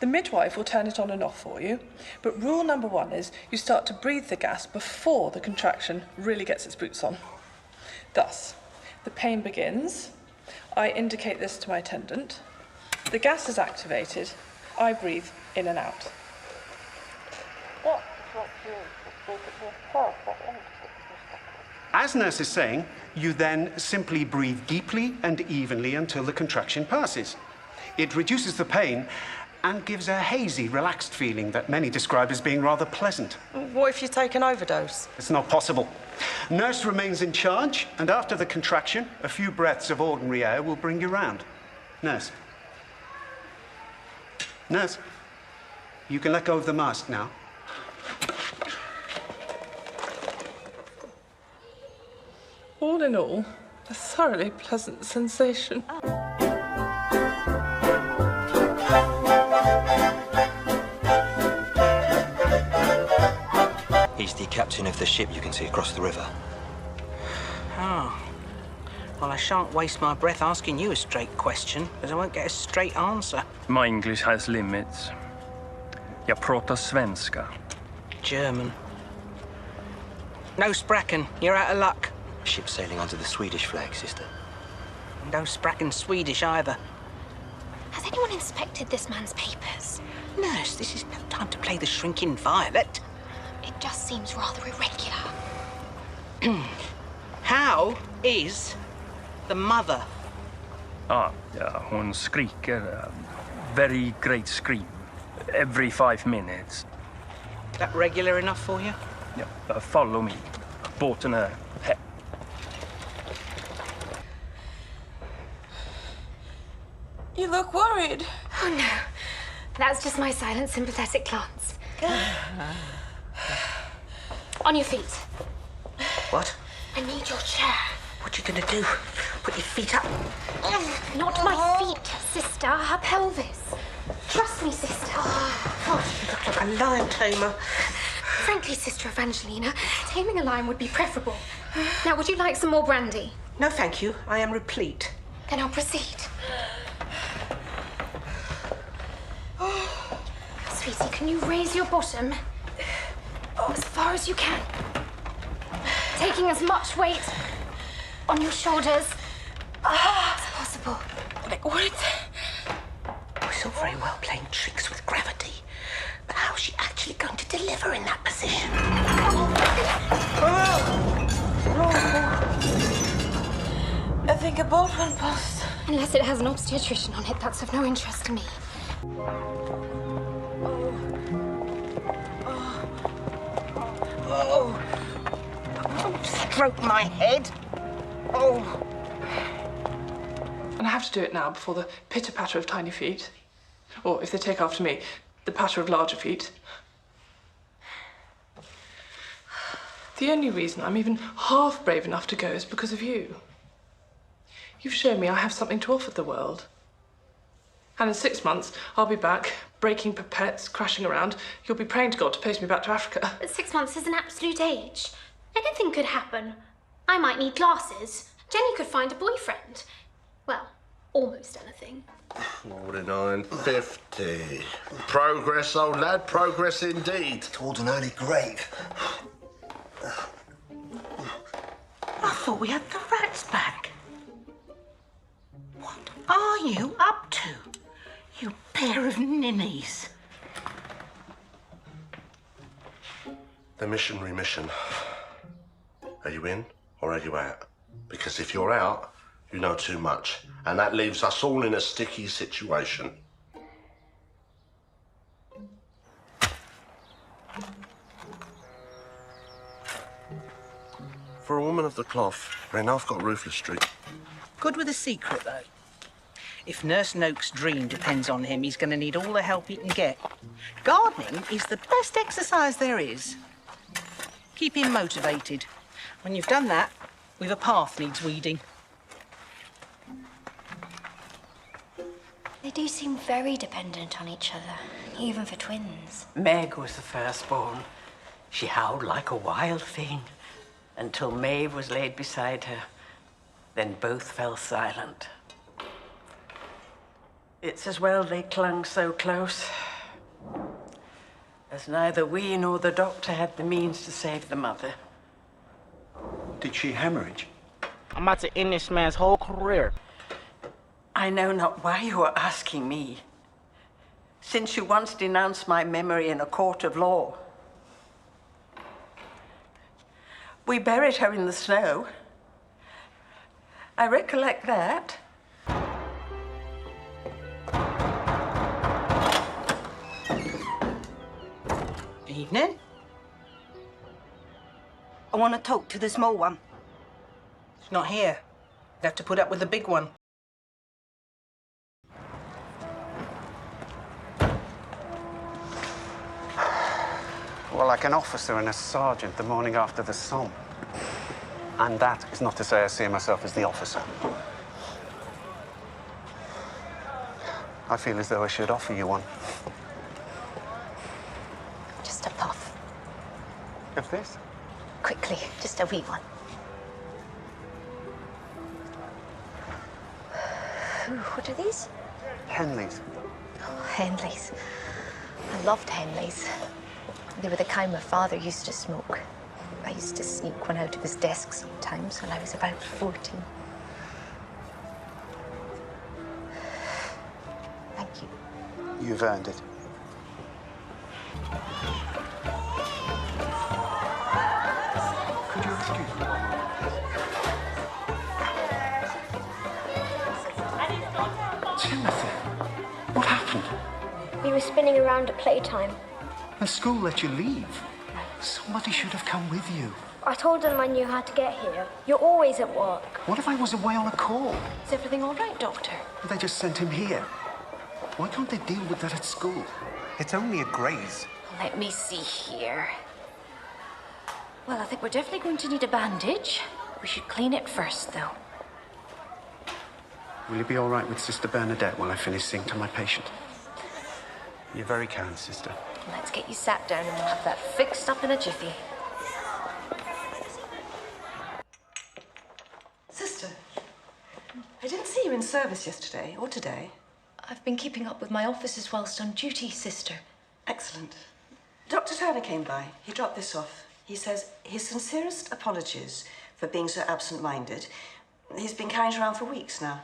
The midwife will turn it on and off for you, but rule number 1 is you start to breathe the gas before the contraction really gets its boots on. Thus, the pain begins, I indicate this to my attendant, the gas is activated, I breathe in and out. As nurse is saying, you then simply breathe deeply and evenly until the contraction passes. It reduces the pain and gives a hazy, relaxed feeling that many describe as being rather pleasant. What if you take an overdose? It's not possible. Nurse remains in charge, and after the contraction, a few breaths of ordinary air will bring you round. Nurse. Nurse, you can let go of the mask now. All in all, a thoroughly pleasant sensation. He's the captain of the ship you can see across the river. Oh. Well, I shan't waste my breath asking you a straight question, because I won't get a straight answer. My English has limits. Jag pratar svenska. German. No Spracken, you're out of luck. Ship sailing under the Swedish flag, sister. No Spracken Swedish either. Has anyone inspected this man's papers? Nurse, this is no time to play the shrinking violet. It just seems rather irregular. How is the mother? Ja, hon skriker. Very great scream. Every 5 minutes. That regular enough for you? Yeah, follow me. Båten är här. You look worried. Oh no, that's just my silent, sympathetic glance. On your feet. What? I need your chair. What you gonna do? Put your feet up? Not my feet, sister, her pelvis. Trust me, sister. Oh, you look like a lion tamer. Frankly, Sister Evangelina, taming a lion would be preferable. Now, would you like some more brandy? No, thank you. I am replete. Then I'll proceed. Sweetie, can you raise your bottom? As far as you can. Taking as much weight on your shoulders as possible. What? It's all very well playing tricks with gravity, but how's she actually going to deliver in that position? I think a boat went past. Unless it has an obstetrician on it, that's of no interest to me. Stroke my head. Oh. And I have to do it now before the pitter-patter of tiny feet. Or, if they take after me, the patter of larger feet. The only reason I'm even half brave enough to go is because of you. You've shown me I have something to offer the world. And in 6 months, I'll be back, breaking pipettes, crashing around. You'll be praying to God to post me back to Africa. But 6 months is an absolute age. Anything could happen. I might need glasses. Jenny could find a boyfriend. Well, almost anything. 49.50. Progress, old lad, progress indeed. Towards an early grave. I thought we had the rats back. What are you up to, you pair of ninnies? The missionary mission. Are you in or are you out? Because if you're out, you know too much. And that leaves us all in a sticky situation. For a woman of the cloth, I've got Ruthless Street. Good with a secret, though. If Nurse Noak's dream depends on him, he's going to need all the help he can get. Gardening is the best exercise there is. Keep him motivated. When you've done that, we've a path needs weeding. They do seem very dependent on each other, even for twins. Meg was the firstborn. She howled like a wild thing until Maeve was laid beside her. Then both fell silent. It's as well they clung so close. as neither we nor the doctor had the means to save the mother. Did she hemorrhage? I'm about to end this man's whole career. I know not why you are asking me, since you once denounced my memory in a court of law. We buried her in the snow. I recollect that. Evening. I want to talk to the small one. She's not here. You'd have to put up with the big one. Well, like an officer and a sergeant the morning after the Somme. And that is not to say I see myself as the officer. I feel as though I should offer you one. Just a puff. Of this? Quickly, just a wee one. Ooh, what are these? Henleys. Oh, Henleys. I loved Henleys. They were the kind my father used to smoke. I used to sneak one out of his desk sometimes when I was about 14. Thank you. You've earned it. Could you excuse me one moment? Timothy, what happened? We were spinning around at playtime. The school let you leave. Somebody should have come with you. I told them I knew how to get here. You're always at work. What if I was away on a call? Is everything all right, Doctor? They just sent him here. Why can't they deal with that at school? It's only a graze. Let me see here. Well, I think we're definitely going to need a bandage. We should clean it first, though. Will you be all right with Sister Bernadette while I finish seeing to my patient? You're very kind, Sister. Let's get you sat down and we'll have that fixed up in a jiffy. Sister, I didn't see you in service yesterday or today. I've been keeping up with my officers whilst on duty, Sister. Excellent. Dr. Turner came by. He dropped this off. He says his sincerest apologies for being so absent-minded. He's been carrying it around for weeks now.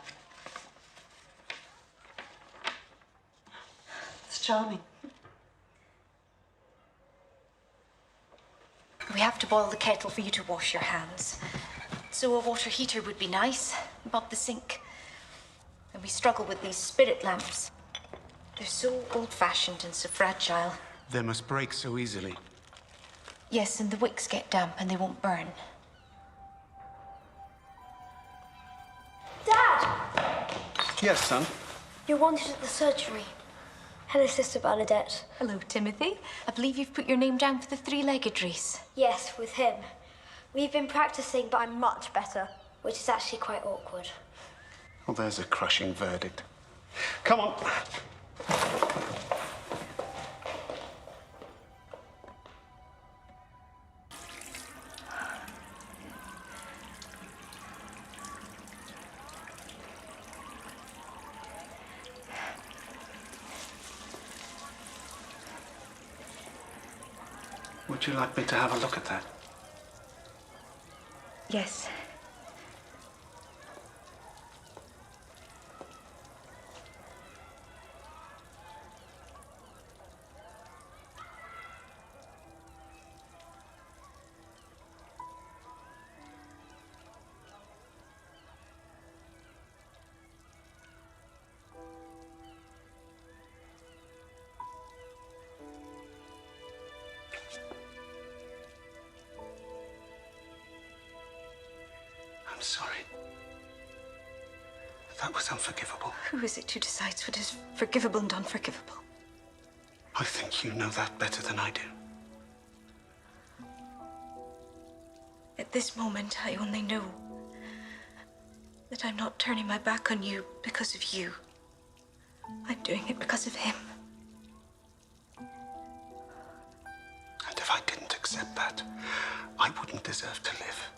It's charming. We have to boil the kettle for you to wash your hands. So a water heater would be nice, above the sink. And we struggle with these spirit lamps. They're so old-fashioned and so fragile. They must break so easily. Yes, and the wicks get damp and they won't burn. Dad! Yes, son? You're wanted at the surgery. Hello, Sister Bernadette. Hello, Timothy. I believe you've put your name down for the three-legged race. Yes, with him. We've been practicing, but I'm much better, which is actually quite awkward. Well, there's a crushing verdict. Come on. Would you like me to have a look at that? Yes. I'm sorry. That was unforgivable. Who is it who decides what is forgivable and unforgivable? I think you know that better than I do. At this moment, I only know that I'm not turning my back on you because of you. I'm doing it because of him. And if I didn't accept that, I wouldn't deserve to live.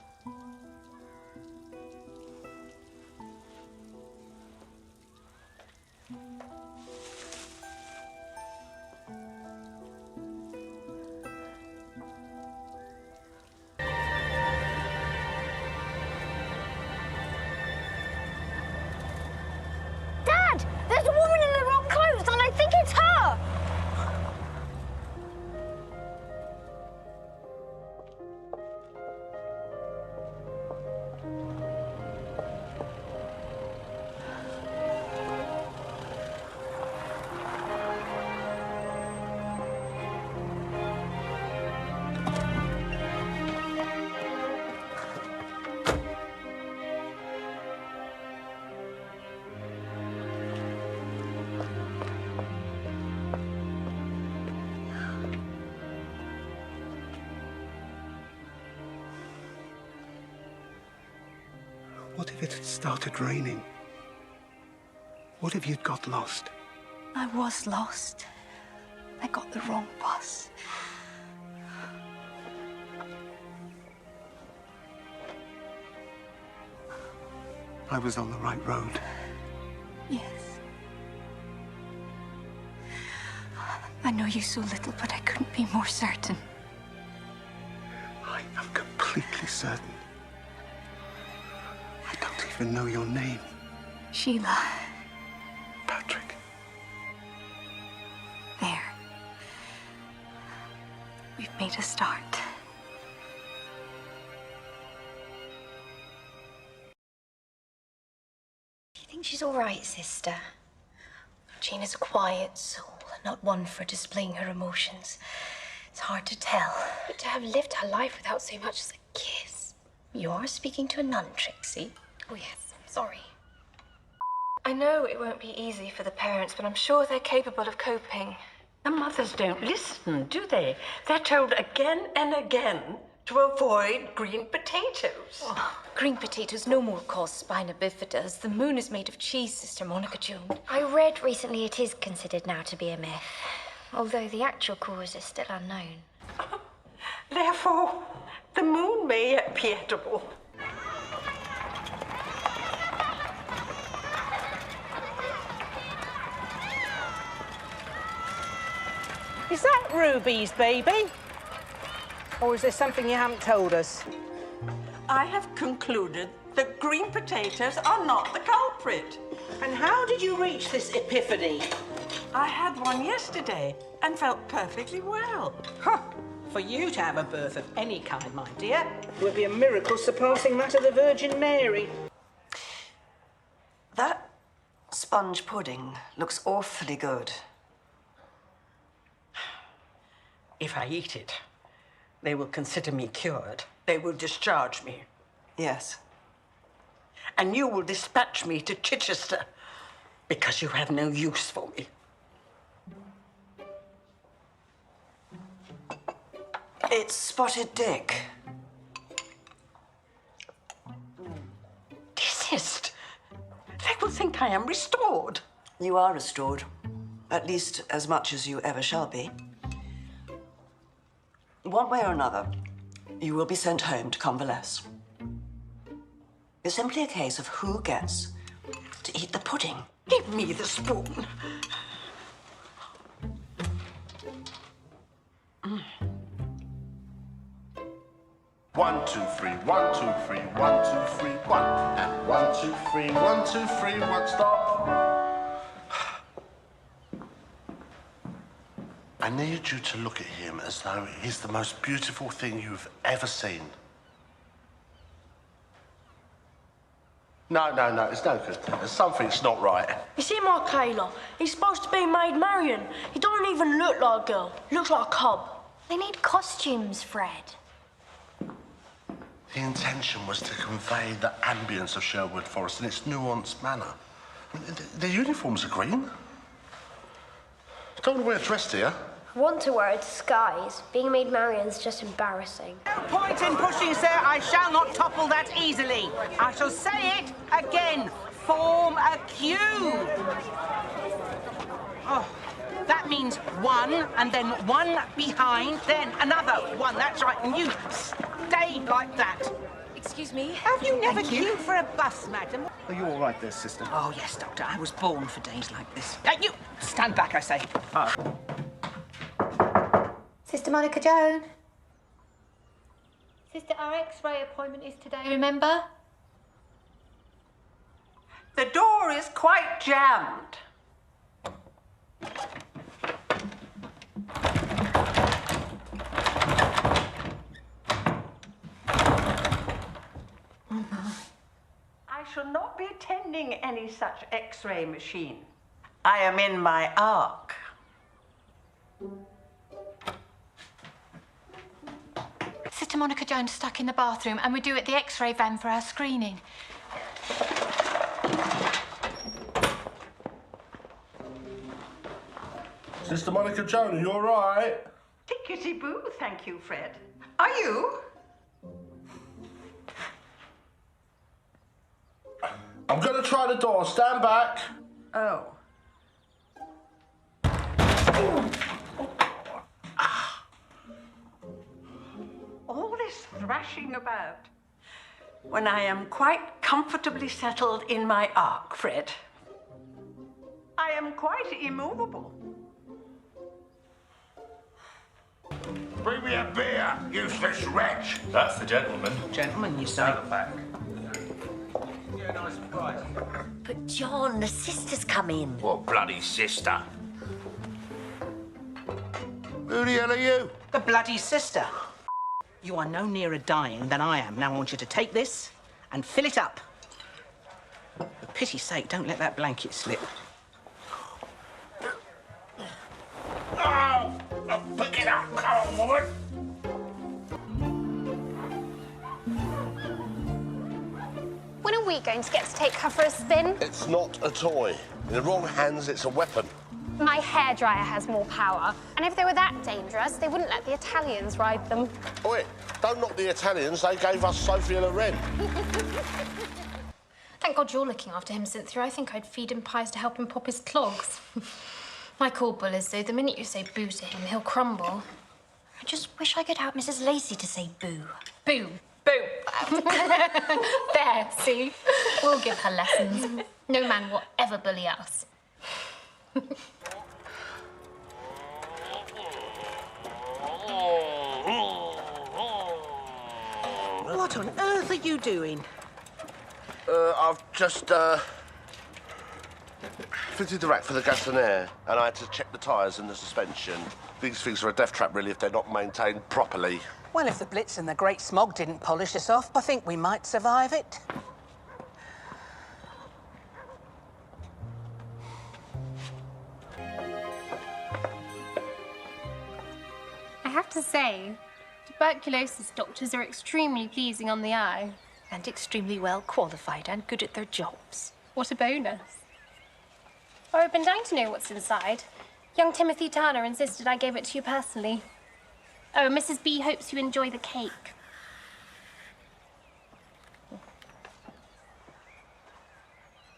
if it had started raining? What if you'd got lost? I was lost. I got the wrong bus. I was on the right road. Yes. I know you so little, but I couldn't be more certain. I am completely certain. I don't even know your name. Sheila. Patrick. There. We've made a start. Do you think she's all right, sister? Gina's a quiet soul, not one for displaying her emotions. It's hard to tell. But to have lived her life without so much as a kiss. You are speaking to a nun, Trixie. Oh, yes. Sorry. I know it won't be easy for the parents, but I'm sure they're capable of coping. The mothers don't listen, do they? They're told again and again to avoid green potatoes. Oh, green potatoes no more cause spina bifida, as the moon is made of cheese, Sister Monica Joan. I read recently it is considered now to be a myth, although the actual cause is still unknown. Therefore, the moon may appear edible. Is that Ruby's baby? Or is there something you haven't told us? I have concluded that green potatoes are not the culprit. And how did you reach this epiphany? I had one yesterday and felt perfectly well. Huh. For you to have a birth of any kind, my dear, would be a miracle surpassing that of the Virgin Mary. That sponge pudding looks awfully good. If I eat it, they will consider me cured. They will discharge me. Yes. And you will dispatch me to Chichester because you have no use for me. It's Spotted Dick. Desist. They will think I am restored. You are restored. At least as much as you ever shall be. One way or another, you will be sent home to convalesce. It's simply a case of who gets to eat the pudding. Give me the spoon. 1, 2, 3, 1, 2, 3, 1, 2, 3, 1. And 1, 2, 3, 1, 2, 3, 1, stop. I need you to look at him as though he's the most beautiful thing you've ever seen. No, it's no good. Something's not right. It's him, Michaela. He's supposed to be Maid Marian. He don't even look like a girl. He looks like a cub. They need costumes, Fred. The intention was to convey the ambience of Sherwood Forest in its nuanced manner. I mean, the uniforms are green. Don't want to wear a dress, do you? I want to wear a disguise. Being Maid Marian's just embarrassing. No point in pushing, sir. I shall not topple that easily. I shall say it again. Form a queue. Oh, that means one, and then one behind, then another one. That's right, and you stay like that. Excuse me? Have you never queued for a bus, madam? Are you all right there, sister? Oh, yes, Doctor. I was born for days like this. You stand back, I say. Sister Monica Joan. Sister, our X-ray appointment is today, remember? The door is quite jammed. I shall not be attending any such X-ray machine. I am in my ark. Sister Monica Jones stuck in the bathroom, and we're due at the X-ray van for our screening. Sister Monica Joan, are you all right? Tickety-boo, thank you, Fred. Are you? I'm going to try the door. Stand back. Oh. All this thrashing about when I am quite comfortably settled in my ark, Fred. I am quite immovable. Bring me a beer, useless wretch. That's the gentleman. Gentleman, you say? At the back. Yeah, nice surprise. But John, the sister's come in. What bloody sister? Who the hell are you? The bloody sister. You are no nearer dying than I am. Now I want you to take this and fill it up. For pity's sake, don't let that blanket slip. Oh, pick it up, come on, woman. When are we going to get to take her for a spin? It's not a toy. In the wrong hands, it's a weapon. My hairdryer has more power. And if they were that dangerous, they wouldn't let the Italians ride them. Oi, don't knock the Italians. They gave us Sophie and Loren. Thank God you're looking after him, Cynthia. I think I'd feed him pies to help him pop his clogs. Like all bullies, though, the minute you say boo to him, he'll crumble. I just wish I could help Mrs. Lacey to say boo. Boo. Boo. There, see? We'll give her lessons. No man will ever bully us. What on earth are you doing? I've just, fitted the rack for the gas and air, and I had to check the tyres and the suspension. These things are a death trap, really, if they're not maintained properly. Well, if the Blitz and the Great Smog didn't polish us off, I think we might survive it. I have to say, tuberculosis doctors are extremely pleasing on the eye. And extremely well qualified and good at their jobs. What a bonus. Oh, I've been dying to know what's inside. Young Timothy Turner insisted I gave it to you personally. Oh, and Mrs. B hopes you enjoy the cake.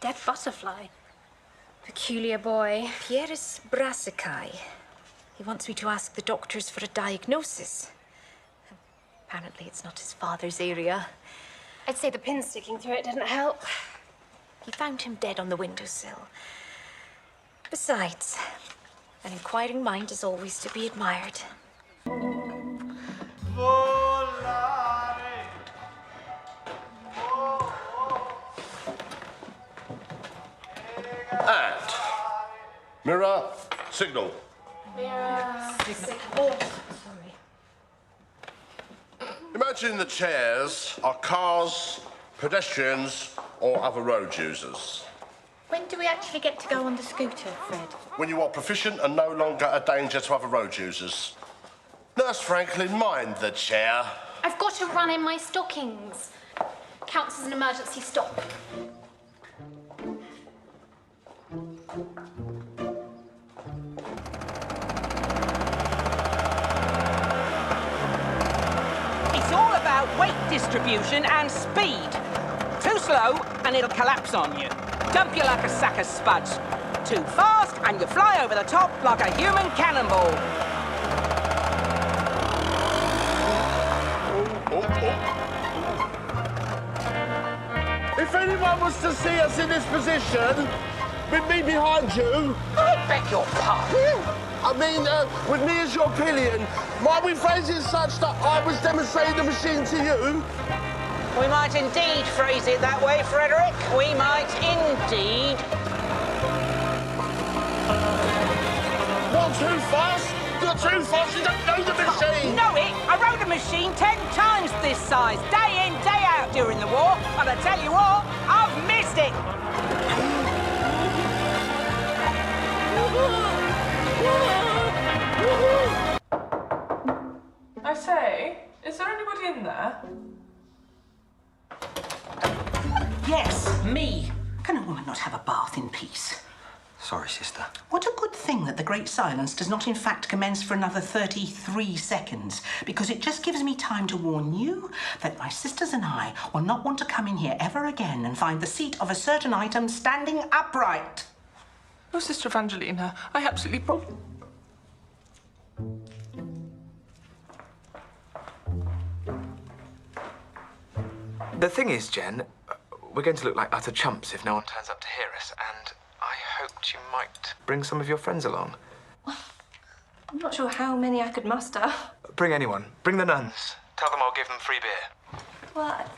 Dead butterfly. Peculiar boy. Pieris brassicai. He wants me to ask the doctors for a diagnosis. Apparently it's not his father's area. I'd say the pin sticking through it didn't help. He found him dead on the windowsill. Besides, an inquiring mind is always to be admired. And mirror, signal. Mirror, signal. Sorry. Imagine the chairs are cars, pedestrians, or other road users. When do we actually get to go on the scooter, Fred? When you are proficient and no longer a danger to other road users. Nurse Franklin, mind the chair. I've got to run in my stockings. Counts as an emergency stop. It's all about weight distribution and speed. Too slow and it'll collapse on you. Dump you like a sack of spuds. Too fast and you fly over the top like a human cannonball. If anyone was to see us in this position, with me behind you... I beg your pardon? I mean, with me as your pillion, might we phrase it such that I was demonstrating the machine to you? We might indeed phrase it that way, Frederick. We might indeed. Not too fast. You're too fast. You don't know the machine. Know it? I rode a machine 10 times this size, day in, day out during the war. And I tell you what, I've missed it. I say, is there anybody in there? Yes, me. Can a woman not have a bath in peace? Sorry, sister. What a good thing that the Great Silence does not in fact commence for another 33 seconds, because it just gives me time to warn you that my sisters and I will not want to come in here ever again and find the seat of a certain item standing upright. Oh, Sister Evangelina, I absolutely The thing is, Jen, we're going to look like utter chumps if no one turns up to hear us, and I hoped you might bring some of your friends along. I'm not sure how many I could muster. Bring anyone. Bring the nuns. Tell them I'll give them free beer. What?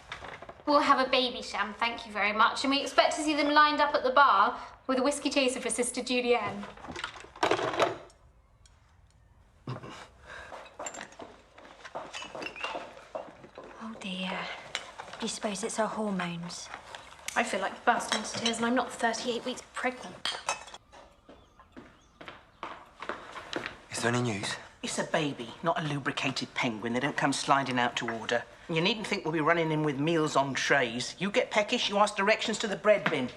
We'll have a baby sham, thank you very much, and we expect to see them lined up at the bar with a whiskey chaser for Sister Julienne. Oh dear. Do you suppose it's her hormones? I feel like bursting into tears, and I'm not 38 weeks pregnant. Is there any news? It's a baby, not a lubricated penguin. They don't come sliding out to order. And you needn't think we'll be running in with meals on trays. You get peckish, you ask directions to the bread bin.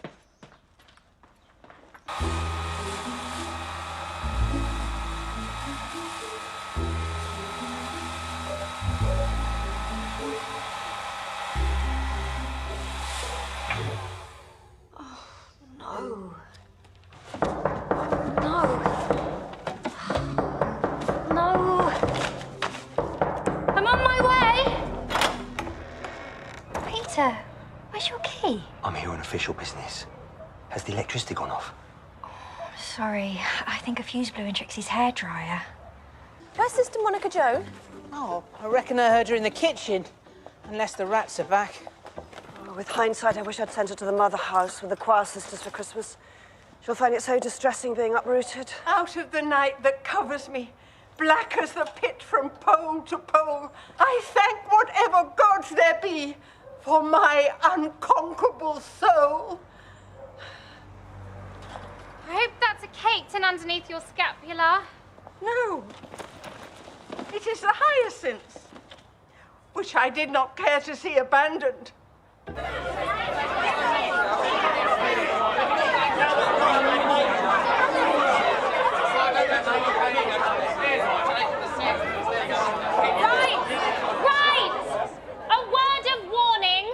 No. I'm on my way! Peter, where's your key? I'm here on official business. Has the electricity gone off? Sorry, I think a fuse blew in Trixie's hairdryer. Where's Sister Monica Joan? Oh, I reckon I heard her in the kitchen. Unless the rats are back. Oh, with hindsight, I wish I'd sent her to the mother house with the choir sisters for Christmas. She'll find it so distressing being uprooted. Out of the night that covers me, black as the pit from pole to pole, I thank whatever gods there be for my unconquerable soul. I hope that's a cake tin underneath your scapula. No, it is the hyacinths, which I did not care to see abandoned. Right! A word of warning.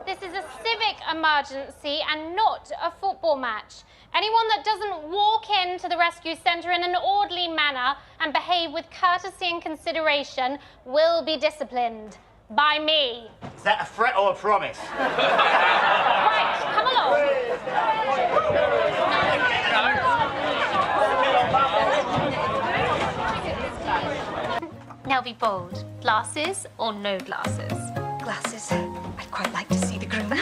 This is a civic emergency and not a football match. Anyone that doesn't walk into the rescue centre in an orderly manner and behave with courtesy and consideration will be disciplined by me. Is that a threat or a promise? Right, come along. Now be bold. Glasses or no glasses? Glasses. I'd quite like to see the groom.